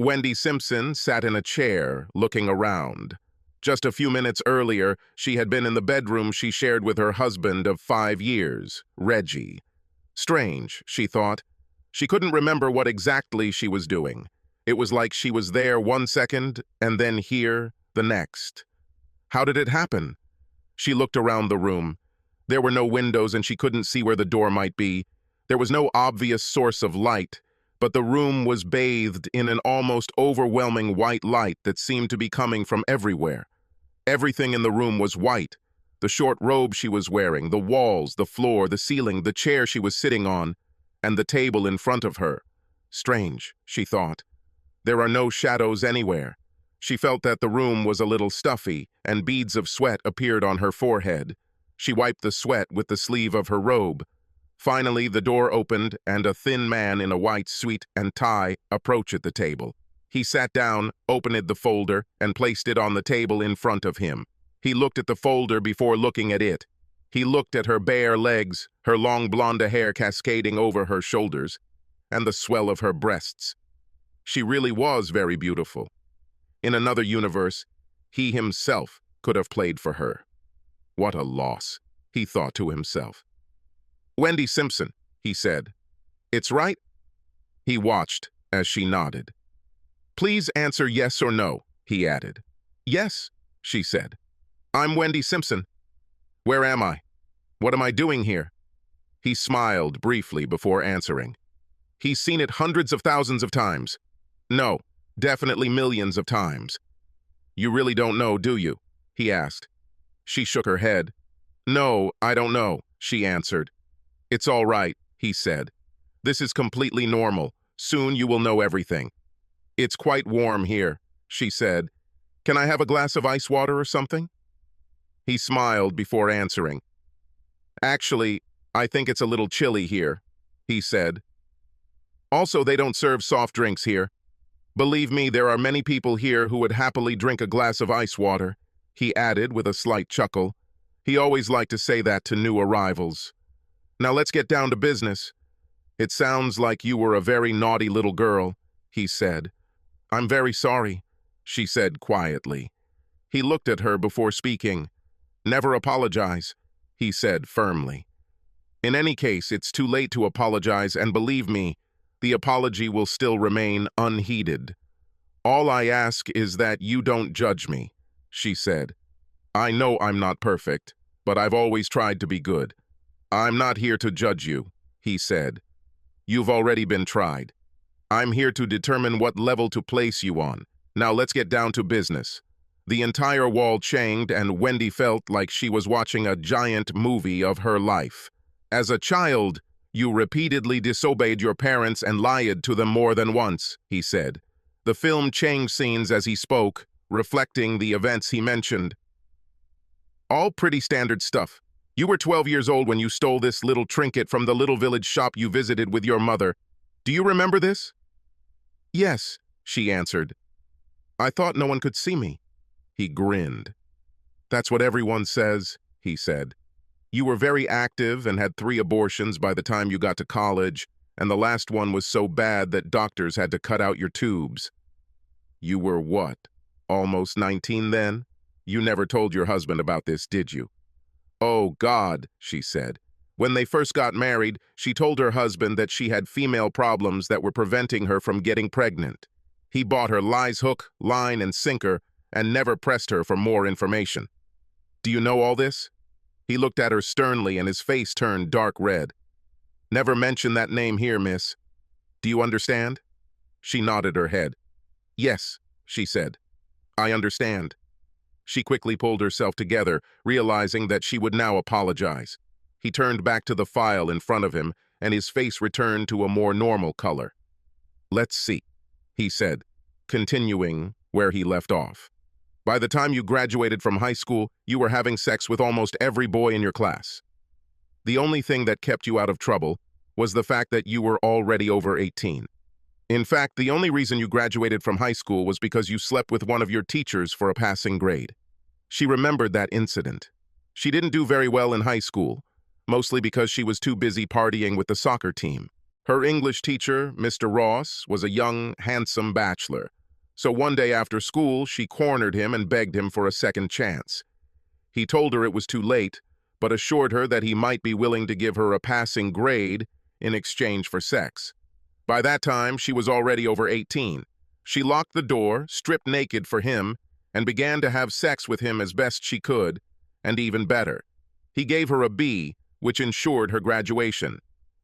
Wendy Simpson sat in a chair, looking around. Just a few minutes earlier, she had been in the bedroom she shared with her husband of 5 years, Reggie. Strange, she thought. She couldn't remember what exactly she was doing. It was like she was there one second, and then here the next. How did it happen? She looked around the room. There were no windows and she couldn't see where the door might be. There was no obvious source of light, but the room was bathed in an almost overwhelming white light that seemed to be coming from everywhere. Everything in the room was white. The short robe she was wearing, the walls, the floor, the ceiling, the chair she was sitting on, and the table in front of her. Strange, she thought. There are no shadows anywhere. She felt that the room was a little stuffy, and beads of sweat appeared on her forehead. She wiped the sweat with the sleeve of her robe. Finally, the door opened, and a thin man in a white suit and tie approached the table. He sat down, opened the folder, and placed it on the table in front of him. He looked at the folder before looking at it. He looked at her bare legs, her long blonde hair cascading over her shoulders, and the swell of her breasts. She really was very beautiful. In another universe, he himself could have played for her. What a loss, he thought to himself. "Wendy Simpson," he said. "It's right?" He watched as she nodded. "Please answer yes or no," he added. "Yes," she said. "I'm Wendy Simpson. Where am I? What am I doing here?" He smiled briefly before answering. He's seen it hundreds of thousands of times. No, definitely millions of times. "You really don't know, do you?" he asked. She shook her head. "No, I don't know," she answered. "It's all right," he said. "This is completely normal. Soon you will know everything." "It's quite warm here," she said. "Can I have a glass of ice water or something?" He smiled before answering. "Actually, I think it's a little chilly here," he said. "Also, they don't serve soft drinks here. Believe me, there are many people here who would happily drink a glass of ice water," he added with a slight chuckle. He always liked to say that to new arrivals. "Now let's get down to business. It sounds like you were a very naughty little girl," he said. "I'm very sorry," she said quietly. He looked at her before speaking. "Never apologize," he said firmly. "In any case, it's too late to apologize, and believe me, the apology will still remain unheeded. All I ask is that you don't judge me," she said. "I know I'm not perfect, but I've always tried to be good. I'm not here to judge you," he said. "You've already been tried. I'm here to determine what level to place you on. Now let's get down to business." The entire wall changed, and Wendy felt like she was watching a giant movie of her life. "As a child, you repeatedly disobeyed your parents and lied to them more than once," he said. The film changed scenes as he spoke, reflecting the events he mentioned. "All pretty standard stuff. You were 12 years old when you stole this little trinket from the little village shop you visited with your mother. Do you remember this?" "Yes," she answered. "I thought no one could see me." He grinned. "That's what everyone says," he said. "You were very active and had 3 abortions by the time you got to college, and the last one was so bad that doctors had to cut out your tubes." "You were what, almost 19 then? You never told your husband about this, did you?" "Oh, God," she said. When they first got married, she told her husband that she had female problems that were preventing her from getting pregnant. He bought her lies hook, line, and sinker, and never pressed her for more information. "Do you know all this?" He looked at her sternly, and his face turned dark red. "Never mention that name here, miss. Do you understand?" She nodded her head. "Yes," she said. "I understand." She quickly pulled herself together, realizing that she would now apologize. He turned back to the file in front of him, and his face returned to a more normal color. "Let's see," he said, continuing where he left off. "By the time you graduated from high school, you were having sex with almost every boy in your class. The only thing that kept you out of trouble was the fact that you were already over 18. In fact, the only reason you graduated from high school was because you slept with one of your teachers for a passing grade." She remembered that incident. She didn't do very well in high school, mostly because she was too busy partying with the soccer team. Her English teacher, Mr. Ross, was a young, handsome bachelor. So one day after school, she cornered him and begged him for a second chance. He told her it was too late, but assured her that he might be willing to give her a passing grade in exchange for sex. By that time, she was already over 18. She locked the door, stripped naked for him, and began to have sex with him as best she could, and even better. He gave her a B, which ensured her graduation.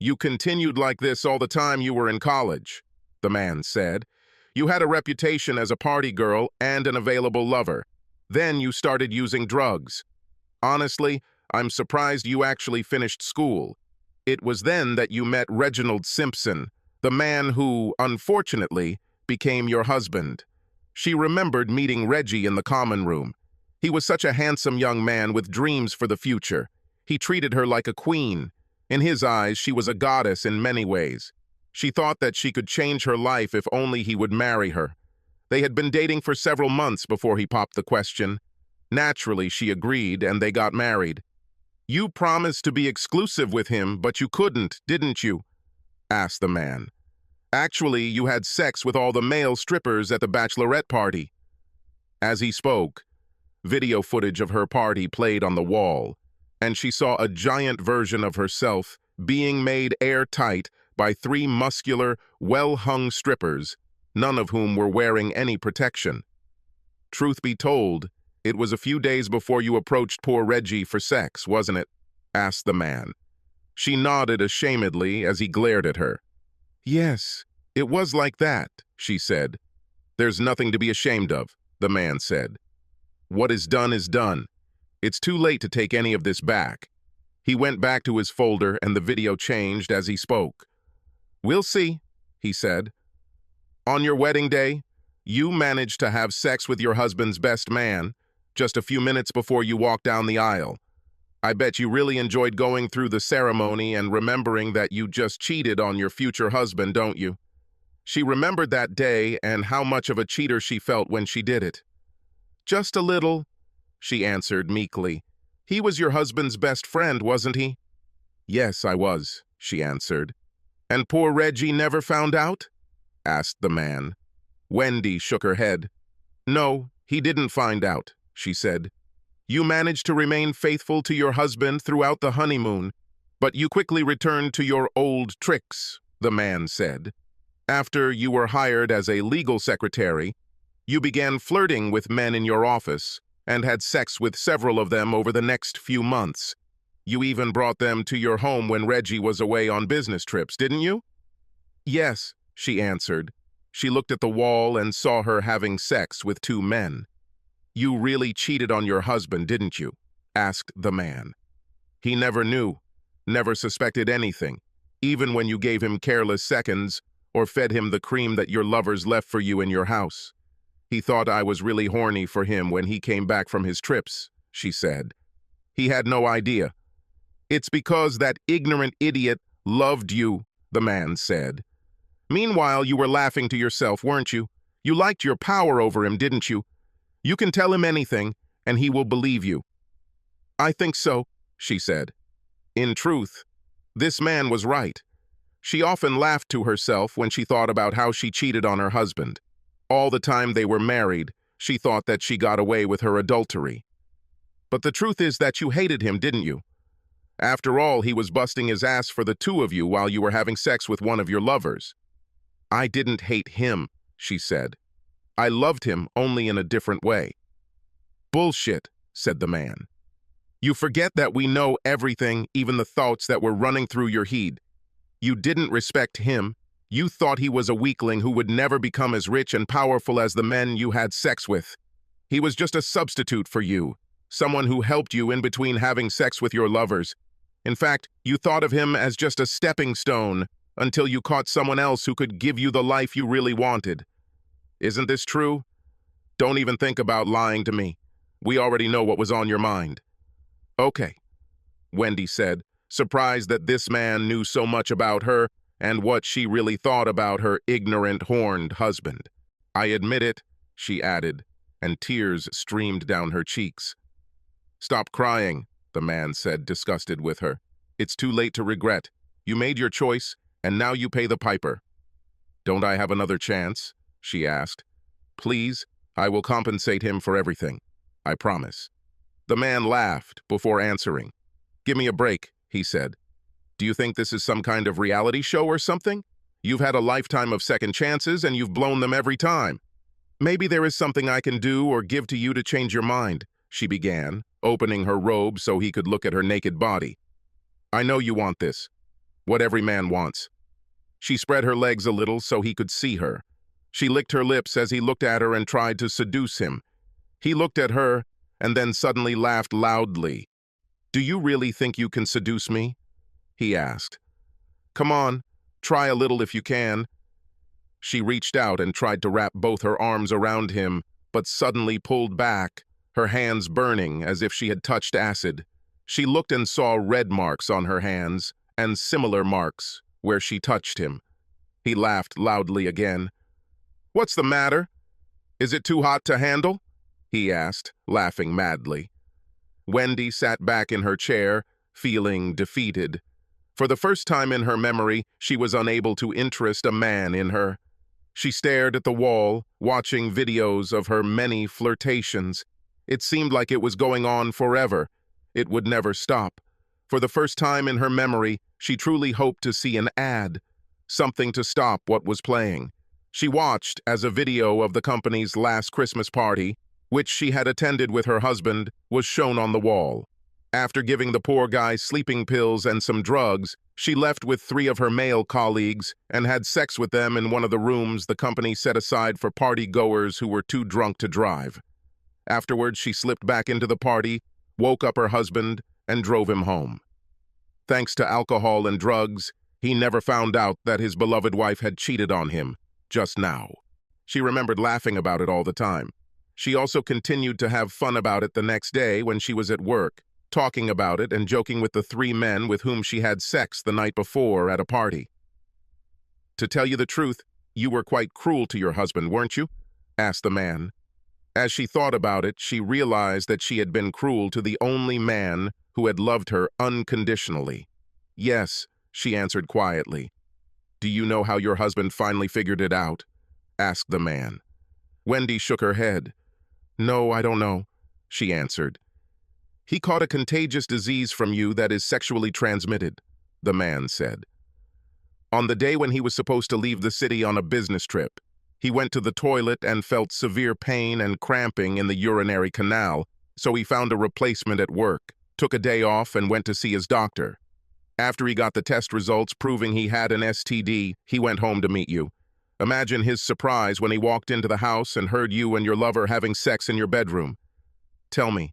"You continued like this all the time you were in college," the man said. "You had a reputation as a party girl and an available lover. Then you started using drugs. Honestly, I'm surprised you actually finished school. It was then that you met Reginald Simpson, the man who, unfortunately, became your husband." She remembered meeting Reggie in the common room. He was such a handsome young man with dreams for the future. He treated her like a queen. In his eyes, she was a goddess in many ways. She thought that she could change her life if only he would marry her. They had been dating for several months before he popped the question. Naturally, she agreed, and they got married. "You promised to be exclusive with him, but you couldn't, didn't you?" asked the man. "Actually, you had sex with all the male strippers at the bachelorette party." As he spoke, video footage of her party played on the wall, and she saw a giant version of herself being made airtight by three muscular, well-hung strippers, none of whom were wearing any protection. "Truth be told, it was a few days before you approached poor Reggie for sex, wasn't it?" asked the man. She nodded ashamedly as he glared at her. "Yes, it was like that," she said. "There's nothing to be ashamed of," the man said. "What is done is done. It's too late to take any of this back." He went back to his folder and the video changed as he spoke. "We'll see," he said. "On your wedding day, you managed to have sex with your husband's best man just a few minutes before you walked down the aisle. I bet you really enjoyed going through the ceremony and remembering that you just cheated on your future husband, don't you?" She remembered that day and how much of a cheater she felt when she did it. "Just a little," she answered meekly. "He was your husband's best friend, wasn't he?" "Yes, I was," she answered. "And poor Reggie never found out?" asked the man. Wendy shook her head. "No, he didn't find out," she said. "You managed to remain faithful to your husband throughout the honeymoon, but you quickly returned to your old tricks," the man said. "After you were hired as a legal secretary, you began flirting with men in your office and had sex with several of them over the next few months. You even brought them to your home when Reggie was away on business trips, didn't you?" "Yes," she answered. She looked at the wall and saw her having sex with two men. "You really cheated on your husband, didn't you?" asked the man. "He never knew, never suspected anything, even when you gave him careless seconds or fed him the cream that your lovers left for you in your house. He thought I was really horny for him when he came back from his trips," she said. "He had no idea." "It's because that ignorant idiot loved you," the man said. "Meanwhile, you were laughing to yourself, weren't you? You liked your power over him, didn't you? You can tell him anything, and he will believe you." "I think so," she said. In truth, this man was right. She often laughed to herself when she thought about how she cheated on her husband. All the time they were married, she thought that she got away with her adultery. But the truth is that you hated him, didn't you? After all, he was busting his ass for the two of you while you were having sex with one of your lovers. "I didn't hate him," she said. "I loved him, only in a different way." "Bullshit," said the man. "You forget that we know everything, even the thoughts that were running through your head. You didn't respect him. You thought he was a weakling who would never become as rich and powerful as the men you had sex with. He was just a substitute for you, someone who helped you in between having sex with your lovers. In fact, you thought of him as just a stepping stone until you caught someone else who could give you the life you really wanted. Isn't this true? Don't even think about lying to me. We already know what was on your mind." "Okay," Wendy said, surprised that this man knew so much about her and what she really thought about her ignorant, horned husband. "I admit it," she added, and tears streamed down her cheeks. "Stop crying," the man said, disgusted with her. "It's too late to regret. You made your choice, And now you pay the piper. Don't I have another chance? She asked. Please, I will compensate him for everything. I promise. The man laughed before answering. Give me a break, he said. Do you think this is some kind of reality show or something? You've had a lifetime of second chances and you've blown them every time. Maybe there is something I can do or give to you to change your mind, she began, opening her robe so he could look at her naked body. I know you want this. What every man wants. She spread her legs a little so he could see her. She licked her lips as he looked at her and tried to seduce him. He looked at her and then suddenly laughed loudly. Do you really think you can seduce me? He asked. Come on, try a little if you can. She reached out and tried to wrap both her arms around him, but suddenly pulled back, her hands burning as if she had touched acid. She looked and saw red marks on her hands and similar marks where she touched him. He laughed loudly again. What's the matter? Is it too hot to handle? He asked, laughing madly. Wendy sat back in her chair, feeling defeated. For the first time in her memory, she was unable to interest a man in her. She stared at the wall, watching videos of her many flirtations. It seemed like it was going on forever. It would never stop. For the first time in her memory, she truly hoped to see an ad, something to stop what was playing. She watched as a video of the company's last Christmas party, which she had attended with her husband, was shown on the wall. After giving the poor guy sleeping pills and some drugs, she left with 3 of her male colleagues and had sex with them in one of the rooms the company set aside for party-goers who were too drunk to drive. Afterwards, she slipped back into the party, woke up her husband, and drove him home. Thanks to alcohol and drugs, he never found out that his beloved wife had cheated on him, just now. She remembered laughing about it all the time. She also continued to have fun about it the next day when she was at work, talking about it and joking with the 3 men with whom she had sex the night before at a party. To tell you the truth, you were quite cruel to your husband, weren't you? Asked the man. As she thought about it, she realized that she had been cruel to the only man who had loved her unconditionally. Yes, she answered quietly. Do you know how your husband finally figured it out? Asked the man. Wendy shook her head. No, I don't know, she answered. He caught a contagious disease from you that is sexually transmitted, the man said. On the day when he was supposed to leave the city on a business trip, he went to the toilet and felt severe pain and cramping in the urinary canal, so he found a replacement at work, took a day off, and went to see his doctor. After he got the test results proving he had an STD, he went home to meet you. Imagine his surprise when he walked into the house and heard you and your lover having sex in your bedroom. Tell me,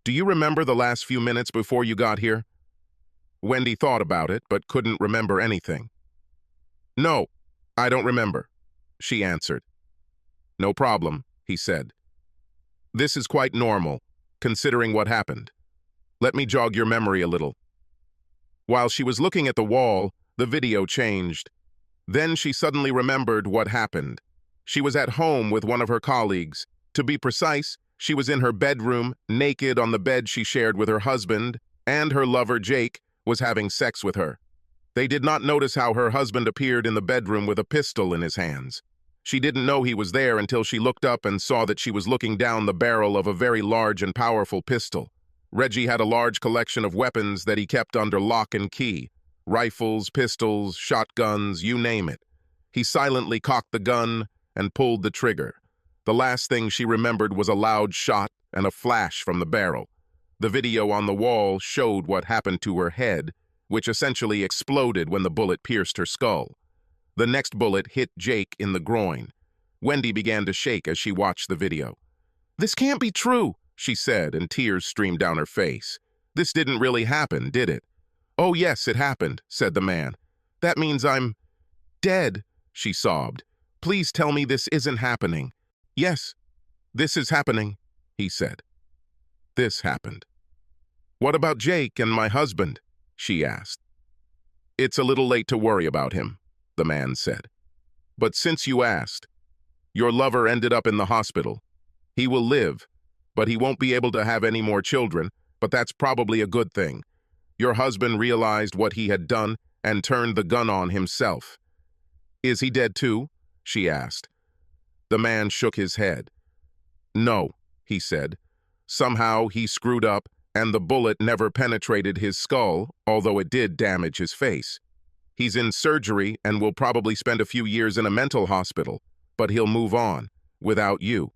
do you remember the last few minutes before you got here? Wendy thought about it, but couldn't remember anything. No, I don't remember, she answered. No problem, he said. This is quite normal, considering what happened. Let me jog your memory a little. While she was looking at the wall, the video changed. Then she suddenly remembered what happened. She was at home with one of her colleagues. To be precise, she was in her bedroom, naked on the bed she shared with her husband, and her lover, Jake, was having sex with her. They did not notice how her husband appeared in the bedroom with a pistol in his hands. She didn't know he was there until she looked up and saw that she was looking down the barrel of a very large and powerful pistol. Reggie had a large collection of weapons that he kept under lock and key. Rifles, pistols, shotguns, you name it. He silently cocked the gun and pulled the trigger. The last thing she remembered was a loud shot and a flash from the barrel. The video on the wall showed what happened to her head, which essentially exploded when the bullet pierced her skull. The next bullet hit Jake in the groin. Wendy began to shake as she watched the video. This can't be true, she said, and tears streamed down her face. This didn't really happen, did it? Oh, yes, it happened, said the man. That means I'm dead, she sobbed. Please tell me this isn't happening. Yes, this is happening, he said. This happened. What about Jake and my husband? She asked. It's a little late to worry about him, the man said. But since you asked, your lover ended up in the hospital. He will live, but he won't be able to have any more children, but that's probably a good thing. Your husband realized what he had done, and turned the gun on himself. "Is he dead too?" she asked. The man shook his head. "No," he said. "Somehow he screwed up, and the bullet never penetrated his skull, although it did damage his face. He's in surgery and will probably spend a few years in a mental hospital, but he'll move on, without you."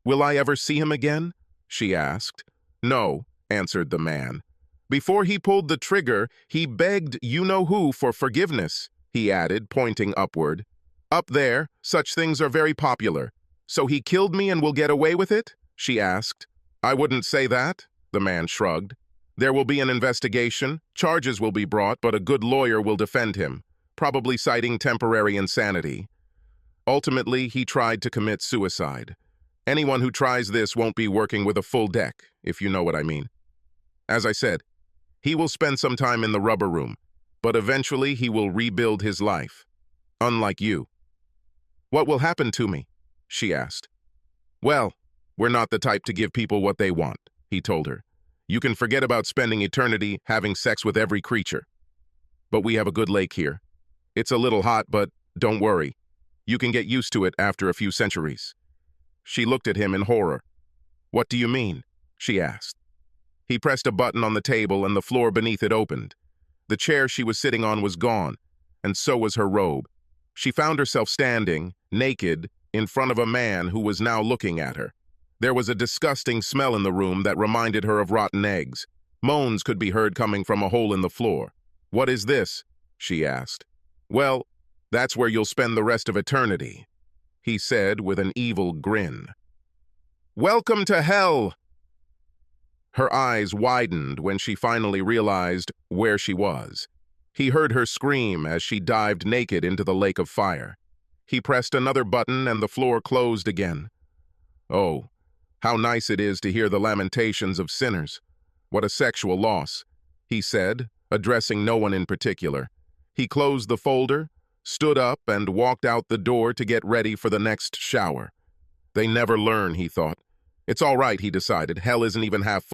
"Will I ever see him again?" she asked. "No," answered the man. "Before he pulled the trigger, he begged you-know-who for forgiveness," he added, pointing upward. "Up there, such things are very popular. So he killed me and will get away with it?" she asked. "I wouldn't say that," the man shrugged. "There will be an investigation, charges will be brought, but a good lawyer will defend him, probably citing temporary insanity. Ultimately, he tried to commit suicide. Anyone who tries this won't be working with a full deck, if you know what I mean. As I said, he will spend some time in the rubber room, but eventually he will rebuild his life. Unlike you." "What will happen to me?" she asked. "Well, we're not the type to give people what they want," he told her. "You can forget about spending eternity having sex with every creature. But we have a good lake here. It's a little hot, but don't worry. You can get used to it after a few centuries." She looked at him in horror. "What do you mean?" she asked. He pressed a button on the table and the floor beneath it opened. The chair she was sitting on was gone, and so was her robe. She found herself standing, naked, in front of a man who was now looking at her. There was a disgusting smell in the room that reminded her of rotten eggs. Moans could be heard coming from a hole in the floor. "What is this?" she asked. "Well, that's where you'll spend the rest of eternity," he said with an evil grin. "Welcome to hell!" Her eyes widened when she finally realized where she was. He heard her scream as she dived naked into the lake of fire. He pressed another button and the floor closed again. "Oh, how nice it is to hear the lamentations of sinners. What a sexual loss," he said, addressing no one in particular. He closed the folder, stood up, and walked out the door to get ready for the next shower. They never learn, he thought. It's all right, he decided. Hell isn't even half